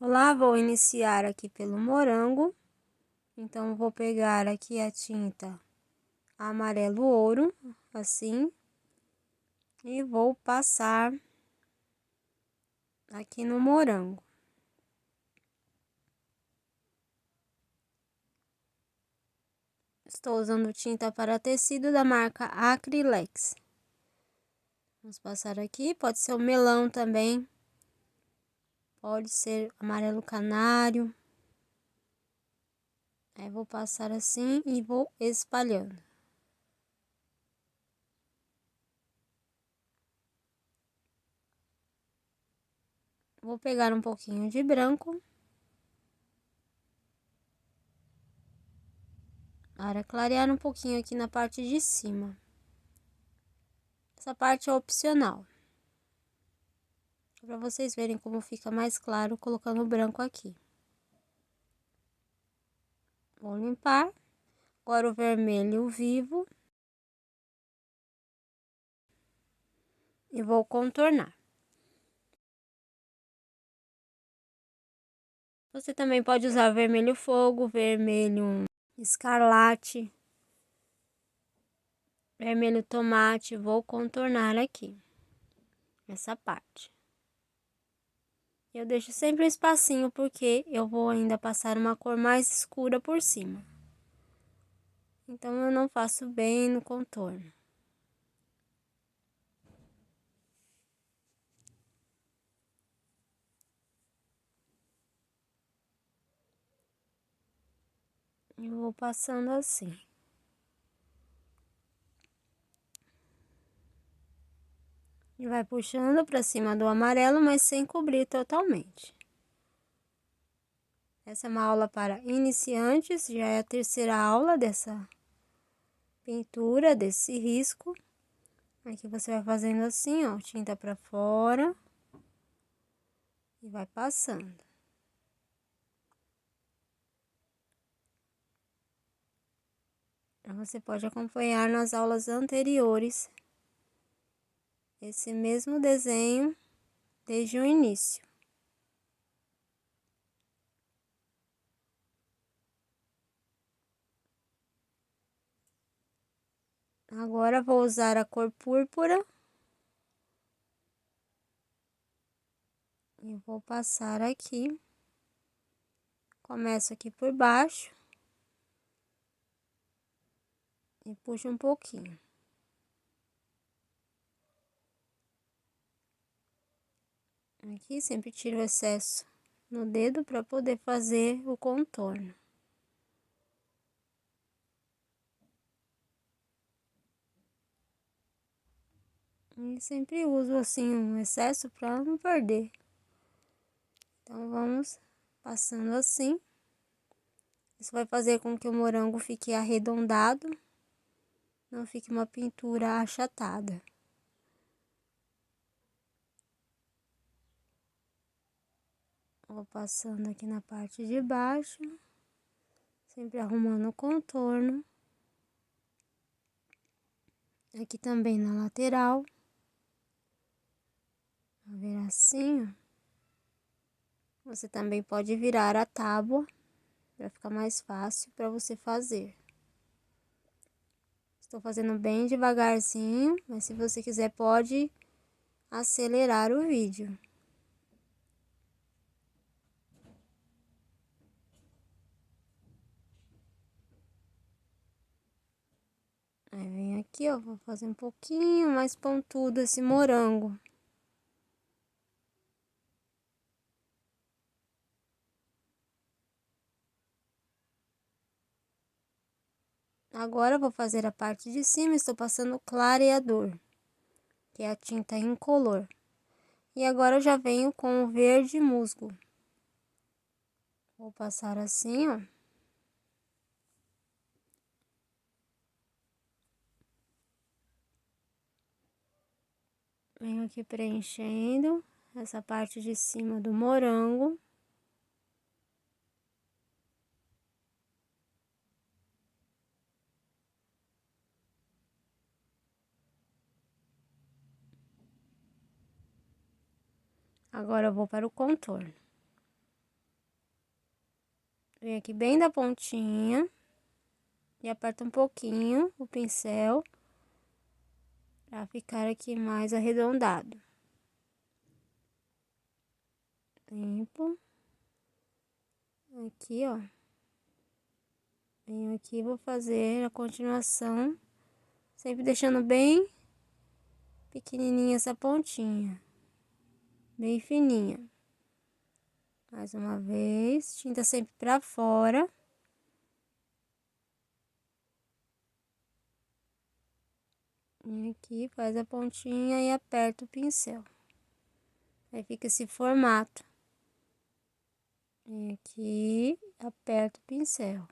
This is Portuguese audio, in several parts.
Olá, vou iniciar aqui pelo morango. Então, vou pegar aqui a tinta amarelo ouro, assim, e vou passar aqui no morango. Estou usando tinta para tecido da marca Acrylex. Vamos passar aqui, pode ser o melão também, pode ser amarelo canário. Aí, vou passar assim e vou espalhando. Vou pegar um pouquinho de branco para clarear um pouquinho aqui na parte de cima. Essa parte é opcional, para vocês verem como fica mais claro colocando o branco aqui. Vou limpar. Agora o vermelho vivo. E vou contornar. Você também pode usar vermelho fogo, vermelho escarlate, vermelho tomate. Vou contornar aqui, essa parte. Eu deixo sempre um espacinho, porque eu vou ainda passar uma cor mais escura por cima. Então, eu não faço bem no contorno. Eu vou passando assim. E vai puxando para cima do amarelo, mas sem cobrir totalmente. Essa é uma aula para iniciantes, já é a terceira aula dessa pintura, desse risco. Aqui você vai fazendo assim, ó, tinta para fora e vai passando. Você pode acompanhar nas aulas anteriores esse mesmo desenho desde o início. Agora vou usar a cor púrpura e vou passar aqui. Começo aqui por baixo e puxo um pouquinho. Aqui sempre tiro o excesso no dedo para poder fazer o contorno. E sempre uso assim um excesso para não perder. Então, vamos passando assim. Isso vai fazer com que o morango fique arredondado, não fique uma pintura achatada. Vou passando aqui na parte de baixo, sempre arrumando o contorno. Aqui também na lateral. Vou ver assim, ó. Você também pode virar a tábua, para ficar mais fácil para você fazer. Estou fazendo bem devagarzinho, mas se você quiser pode acelerar o vídeo. Aí vem aqui, ó, vou fazer um pouquinho mais pontudo esse morango. Agora, vou fazer a parte de cima, estou passando clareador, que é a tinta incolor. E agora, eu já venho com o verde musgo. Vou passar assim, ó. Venho aqui preenchendo essa parte de cima do morango. Agora, eu vou para o contorno. Vem aqui bem da pontinha e aperta um pouquinho o pincel para ficar aqui mais arredondado. Limpo. Aqui, ó. Venho aqui e vou fazer a continuação, sempre deixando bem pequenininha essa pontinha, bem fininha. Mais uma vez, tinta sempre pra fora. E aqui faz a pontinha e aperta o pincel. Aí fica esse formato. E aqui, aperta o pincel.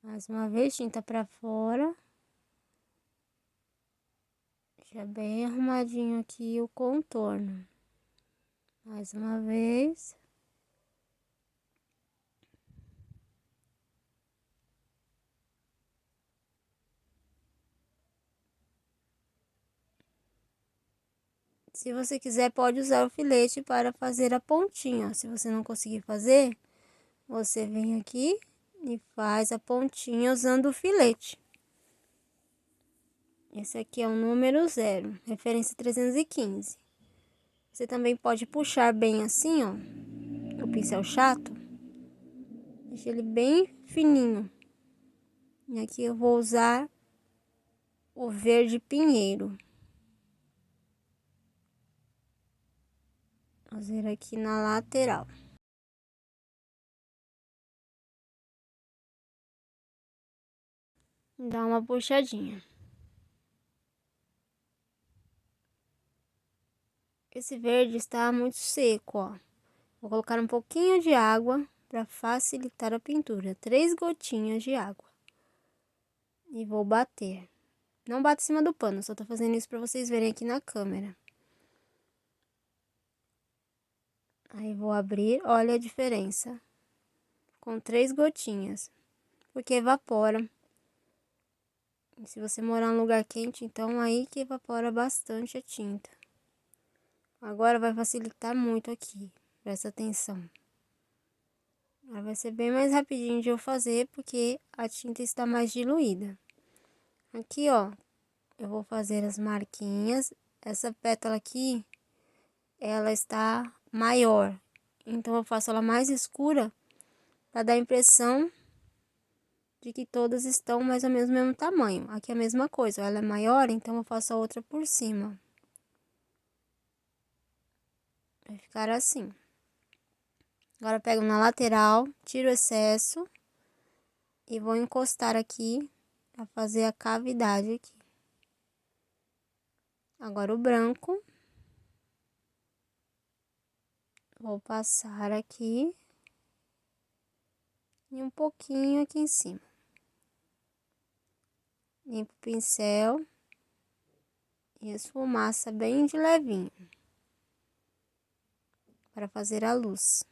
Mais uma vez, tinta pra fora. Já bem arrumadinho aqui o contorno. Mais uma vez. Se você quiser, pode usar o filete para fazer a pontinha. Se você não conseguir fazer, você vem aqui e faz a pontinha usando o filete. Esse aqui é o número 0, referência 315. Você também pode puxar bem assim, ó, o pincel chato. Deixa ele bem fininho. E aqui eu vou usar o verde pinheiro. Fazer aqui na lateral. Dá uma puxadinha. Esse verde está muito seco, ó. Vou colocar um pouquinho de água para facilitar a pintura. 3 gotinhas de água. E vou bater. Não bate em cima do pano, só tô fazendo isso para vocês verem aqui na câmera. Aí vou abrir, olha a diferença. Com 3 gotinhas. Porque evapora. E se você morar em um lugar quente, então aí que evapora bastante a tinta. Agora vai facilitar muito aqui. Presta atenção. Agora vai ser bem mais rapidinho de eu fazer, porque a tinta está mais diluída. Aqui, ó, eu vou fazer as marquinhas. Essa pétala aqui, ela está maior. Então, eu faço ela mais escura, para dar a impressão de que todas estão mais ou menos do mesmo tamanho. Aqui é a mesma coisa, ela é maior, então eu faço a outra por cima. Vai ficar assim. Agora, eu pego na lateral, tiro o excesso e vou encostar aqui para fazer a cavidade aqui. Agora, o branco. Vou passar aqui e um pouquinho aqui em cima. Limpo o pincel e esfumaça bem de levinho para fazer a luz.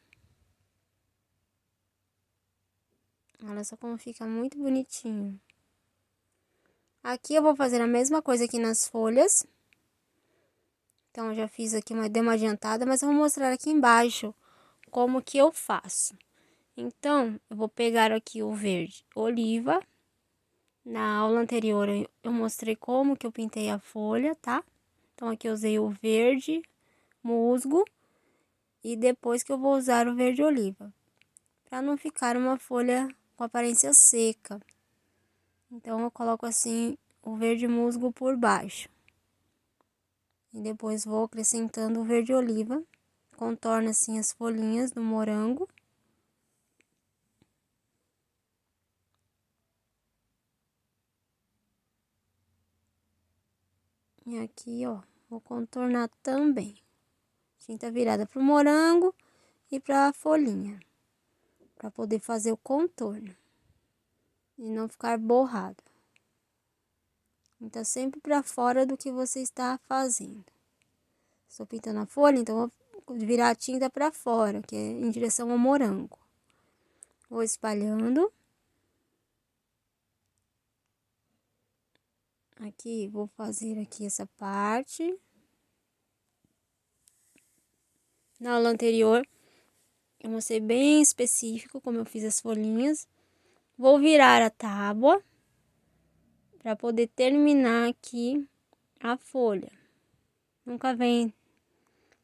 Olha só como fica muito bonitinho. Aqui eu vou fazer a mesma coisa aqui nas folhas. Então, eu já fiz aqui dei uma adiantada, mas eu vou mostrar aqui embaixo como que eu faço. Então, eu vou pegar aqui o verde oliva. Na aula anterior, eu mostrei como que eu pintei a folha, tá? Então, aqui eu usei o verde musgo e depois que eu vou usar o verde oliva, para não ficar uma folha com aparência seca. Então, eu coloco assim o verde musgo por baixo. E depois vou acrescentando o verde oliva, contorno assim as folhinhas do morango. E aqui, ó, vou contornar também. Tinta virada pro morango e pra folhinha, para poder fazer o contorno e não ficar borrado. Então, sempre para fora do que você está fazendo. Estou pintando a folha, então vou virar a tinta para fora, que é em direção ao morango. Vou espalhando. Aqui, vou fazer aqui essa parte. Na aula anterior, eu mostrei bem específico como eu fiz as folhinhas. Vou virar a tábua para poder terminar aqui a folha. Nunca vem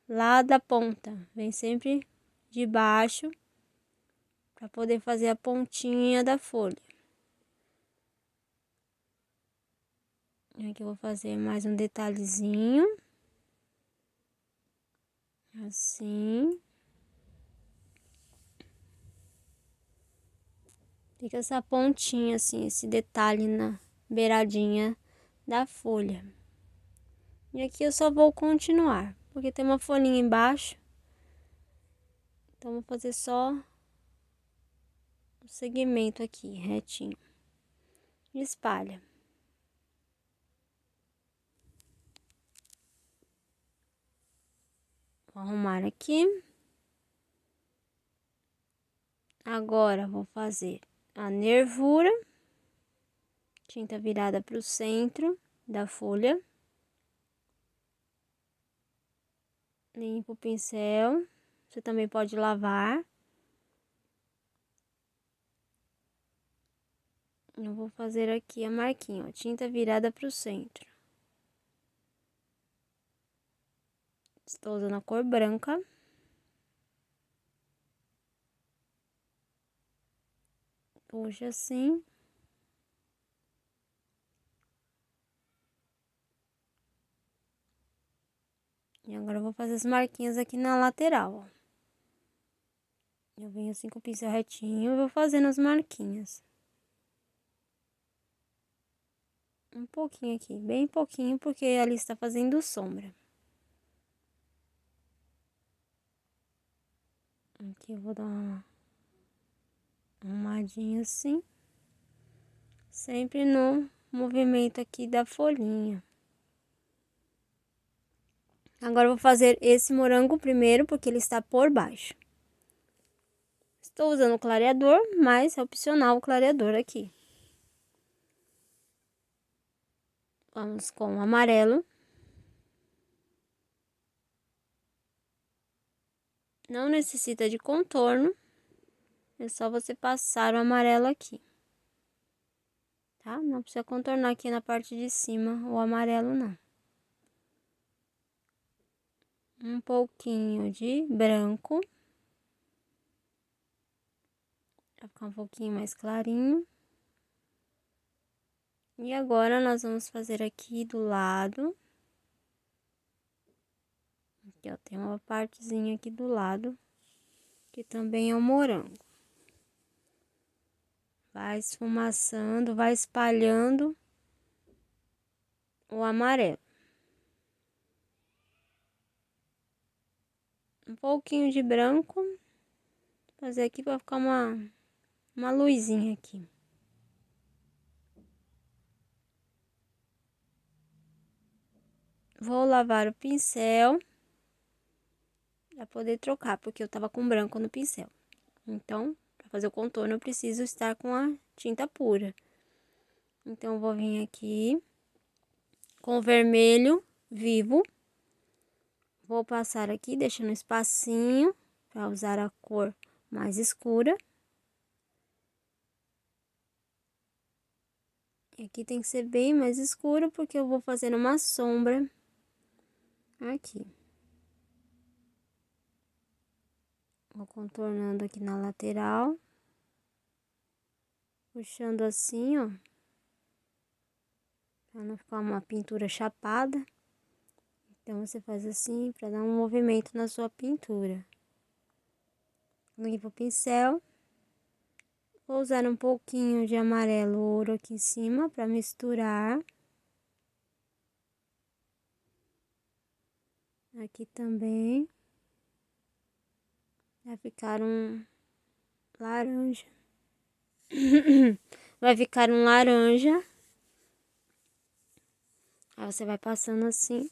lá da ponta, vem sempre de baixo para poder fazer a pontinha da folha. Aqui eu vou fazer mais um detalhezinho, assim. Fica essa pontinha assim, esse detalhe na beiradinha da folha. E aqui eu só vou continuar, porque tem uma folhinha embaixo. Então, vou fazer só um segmento aqui, retinho. Espalha. Vou arrumar aqui. Agora, vou fazer a nervura. Tinta virada para o centro da folha. Limpo o pincel. Você também pode lavar. Eu vou fazer aqui a marquinha, ó, tinta virada para o centro. Estou usando a cor branca. Puxa assim. E agora eu vou fazer as marquinhas aqui na lateral, ó. Eu venho assim com o pincel retinho e vou fazendo as marquinhas. Um pouquinho aqui, bem pouquinho, porque ali está fazendo sombra. Aqui eu vou dar uma arrumadinha assim. Sempre no movimento aqui da folhinha. Agora eu vou fazer esse morango primeiro, porque ele está por baixo. Estou usando o clareador, mas é opcional o clareador aqui. Vamos com o amarelo. Não necessita de contorno. É só você passar o amarelo aqui. Tá? Não precisa contornar aqui na parte de cima o amarelo, não. Um pouquinho de branco. Vai ficar um pouquinho mais clarinho. E agora, nós vamos fazer aqui do lado. Aqui, ó, tem uma partezinha aqui do lado, que também é o morango. Vai esfumaçando, vai espalhando o amarelo. Um pouquinho de branco. Fazer aqui para ficar uma luzinha aqui. Vou lavar o pincel para poder trocar, porque eu tava com branco no pincel. Então, para fazer o contorno, eu preciso estar com a tinta pura. Então, eu vou vir aqui com o vermelho vivo. Vou passar aqui, deixando um espacinho para usar a cor mais escura. E aqui tem que ser bem mais escuro, porque eu vou fazer uma sombra aqui. Vou contornando aqui na lateral. Puxando assim, ó. Pra não ficar uma pintura chapada. Então, você faz assim para dar um movimento na sua pintura. Limpo o pincel. Vou usar um pouquinho de amarelo ouro aqui em cima para misturar. Aqui também. Vai ficar um laranja. Vai ficar um laranja. Aí você vai passando assim.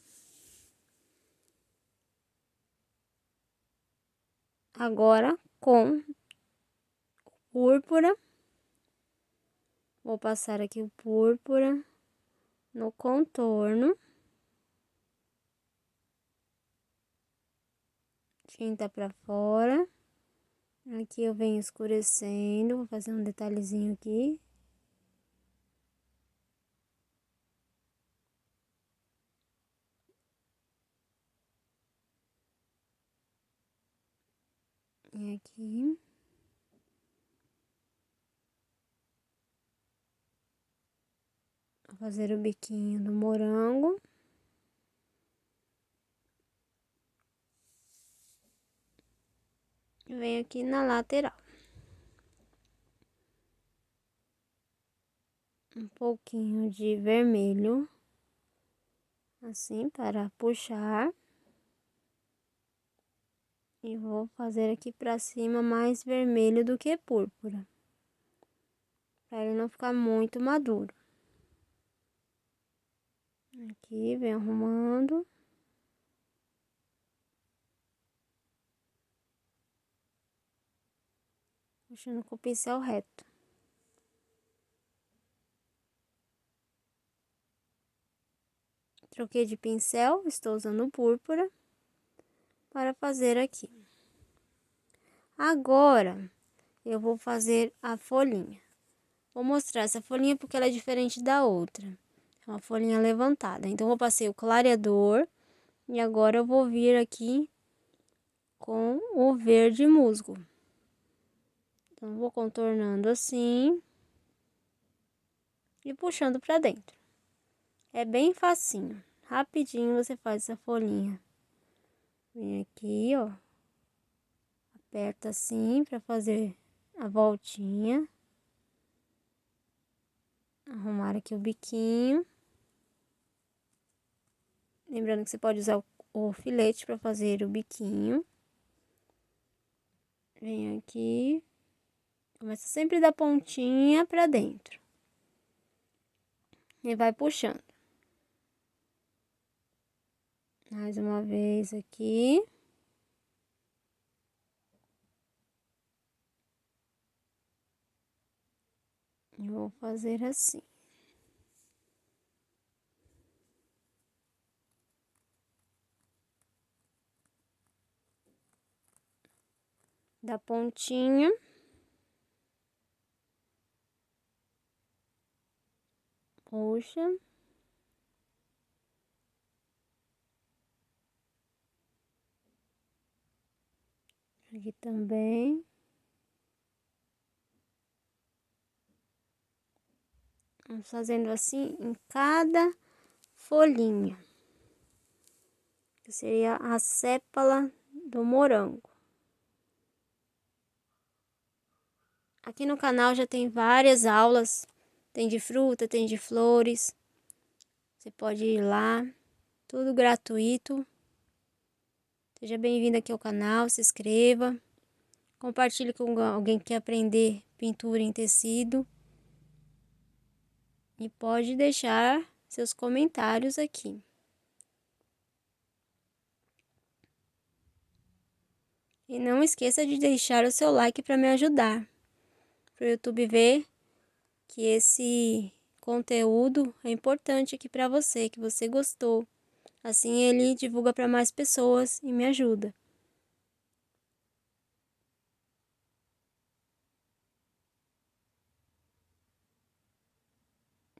Agora com púrpura. Vou passar aqui o púrpura no contorno. tinta pra fora. Aqui eu venho escurecendo, vou fazer um detalhezinho aqui. E aqui. Vou fazer o biquinho do morango. E venho aqui na lateral. Um pouquinho de vermelho. Assim, para puxar. E vou fazer aqui pra cima mais vermelho do que púrpura. Para ele não ficar muito maduro. Aqui, vem arrumando. Puxando com o pincel reto. Troquei de pincel, estou usando púrpura para fazer aqui. Agora, eu vou fazer a folhinha. Vou mostrar essa folhinha porque ela é diferente da outra. É uma folhinha levantada. Então, eu passei o clareador e agora eu vou vir aqui com o verde musgo. Então, vou contornando assim e puxando para dentro. É bem facinho. Rapidinho você faz essa folhinha. Vem aqui, ó. Aperta assim para fazer a voltinha. Arrumar aqui o biquinho. Lembrando que você pode usar o filete para fazer o biquinho. Vem aqui. Começa sempre da pontinha para dentro. E vai puxando. Mais uma vez aqui. E vou fazer assim. Da pontinha. Puxa. Aqui também. Vamos fazendo assim em cada folhinha. Que seria a sépala do morango. Aqui no canal já tem várias aulas. Tem de fruta, tem de flores. Você pode ir lá. Tudo gratuito. Seja bem-vindo aqui ao canal, se inscreva. Compartilhe com alguém que quer aprender pintura em tecido. E pode deixar seus comentários aqui. E não esqueça de deixar o seu like para me ajudar. Para o YouTube ver que esse conteúdo é importante aqui para você, que você gostou. Assim ele divulga para mais pessoas e me ajuda.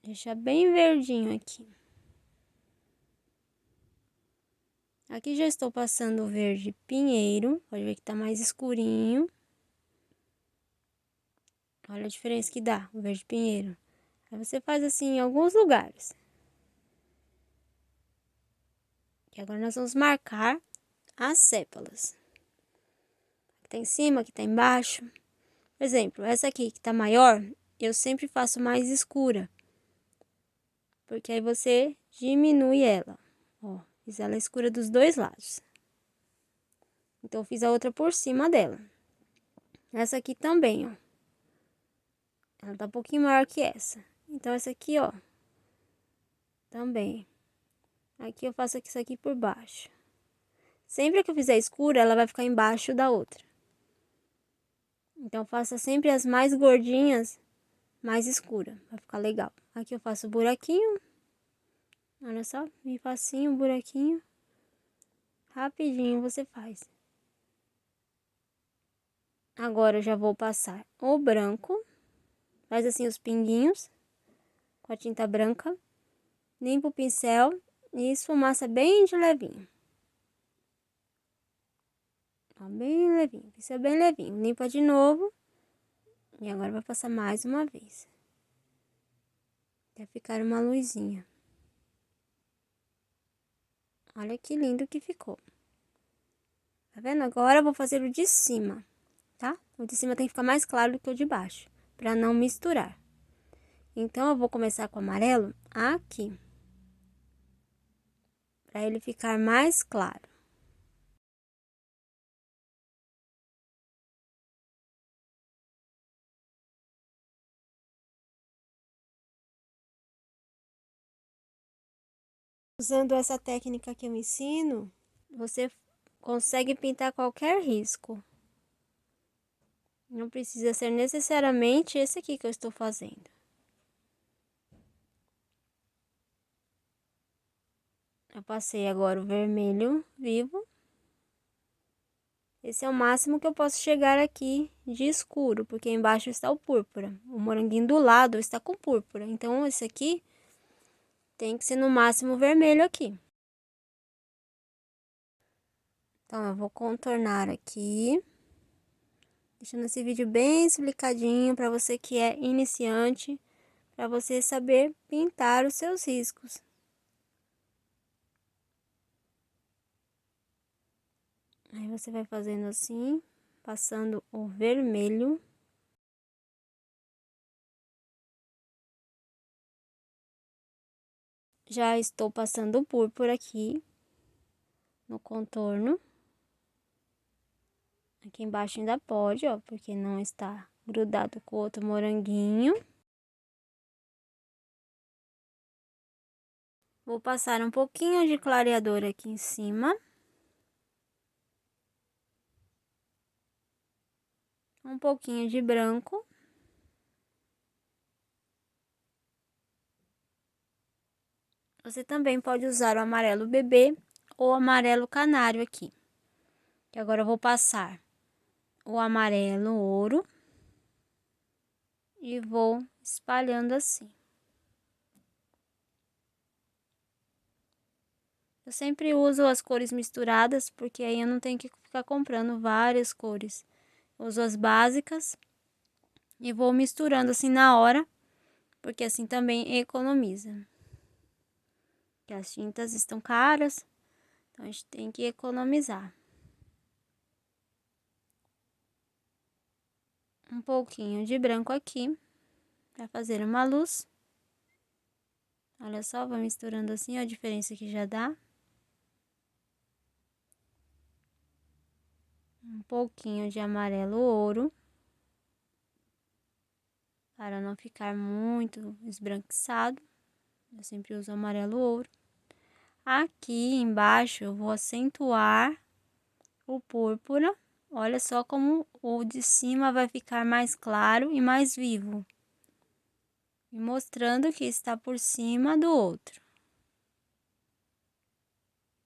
Deixa bem verdinho aqui. Aqui já estou passando o verde pinheiro. Pode ver que tá mais escurinho. Olha a diferença que dá, o verde pinheiro. Aí você faz assim em alguns lugares. E agora nós vamos marcar as sépalas. Aqui tá em cima, aqui tá embaixo. Por exemplo, essa aqui que tá maior, eu sempre faço mais escura. Porque aí você diminui ela. Ó, fiz ela escura dos dois lados. Então, eu fiz a outra por cima dela. Essa aqui também, ó. Ela tá um pouquinho maior que essa. Então, essa aqui, ó. Também. Aqui eu faço isso aqui por baixo. Sempre que eu fizer escura, ela vai ficar embaixo da outra. Então, faça sempre as mais gordinhas, mais escura. Vai ficar legal. Aqui eu faço buraquinho. Olha só, bem facinho, buraquinho. Rapidinho você faz. Agora eu já vou passar o branco. Faz assim os pinguinhos com a tinta branca. Limpa o pincel e esfumaça bem de levinho. Ó, bem levinho, pincel bem levinho. Limpa de novo. E agora vai passar mais uma vez. Até ficar uma luzinha. Olha que lindo que ficou. Tá vendo? Agora eu vou fazer o de cima, tá? O de cima tem que ficar mais claro do que o de baixo, pra não misturar. Então, eu vou começar com o amarelo aqui, pra ele ficar mais claro. Usando essa técnica que eu ensino, você consegue pintar qualquer risco. Não precisa ser necessariamente esse aqui que eu estou fazendo. Eu passei agora o vermelho vivo. Esse é o máximo que eu posso chegar aqui de escuro, porque embaixo está o púrpura. O moranguinho do lado está com púrpura. Então, esse aqui tem que ser no máximo vermelho aqui. Então, eu vou contornar aqui. Deixando esse vídeo bem explicadinho para você que é iniciante, para você saber pintar os seus riscos. Aí você vai fazendo assim, passando o vermelho. Já estou passando o púrpura aqui no contorno. Aqui embaixo ainda pode, ó, porque não está grudado com o outro moranguinho. Vou passar um pouquinho de clareador aqui em cima. Um pouquinho de branco. Você também pode usar o amarelo bebê ou amarelo canário aqui. Que agora eu vou passar o amarelo ouro e vou espalhando assim. Eu sempre uso as cores misturadas, porque aí eu não tenho que ficar comprando várias cores. Uso as básicas e vou misturando assim na hora, porque assim também economiza. Porque as tintas estão caras, então a gente tem que economizar. Um pouquinho de branco aqui, para fazer uma luz. Olha só, vou misturando assim, ó, a diferença que já dá. Um pouquinho de amarelo ouro, para não ficar muito esbranquiçado. Eu sempre uso amarelo ouro. Aqui embaixo eu vou acentuar o púrpura. Olha só como o de cima vai ficar mais claro e mais vivo. E mostrando que está por cima do outro.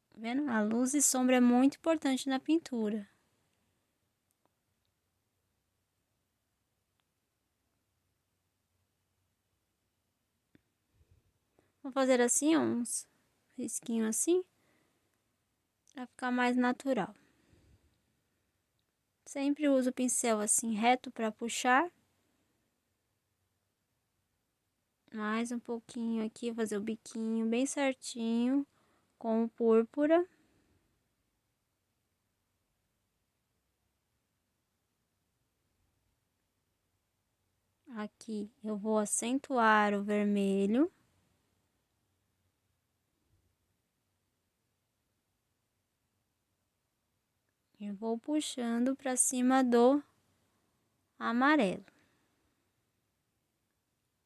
Tá vendo? A luz e sombra é muito importante na pintura. Vou fazer assim, uns risquinhos assim, para ficar mais natural. Sempre uso o pincel assim reto para puxar. Mais um pouquinho aqui, fazer o biquinho bem certinho com o púrpura. Aqui eu vou acentuar o vermelho. E vou puxando para cima do amarelo.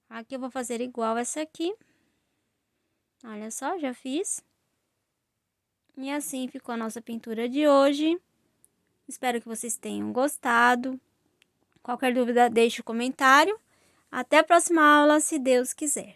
Aqui eu vou fazer igual essa aqui. Olha só, já fiz. E assim ficou a nossa pintura de hoje. Espero que vocês tenham gostado. Qualquer dúvida, deixe o comentário. Até a próxima aula, se Deus quiser.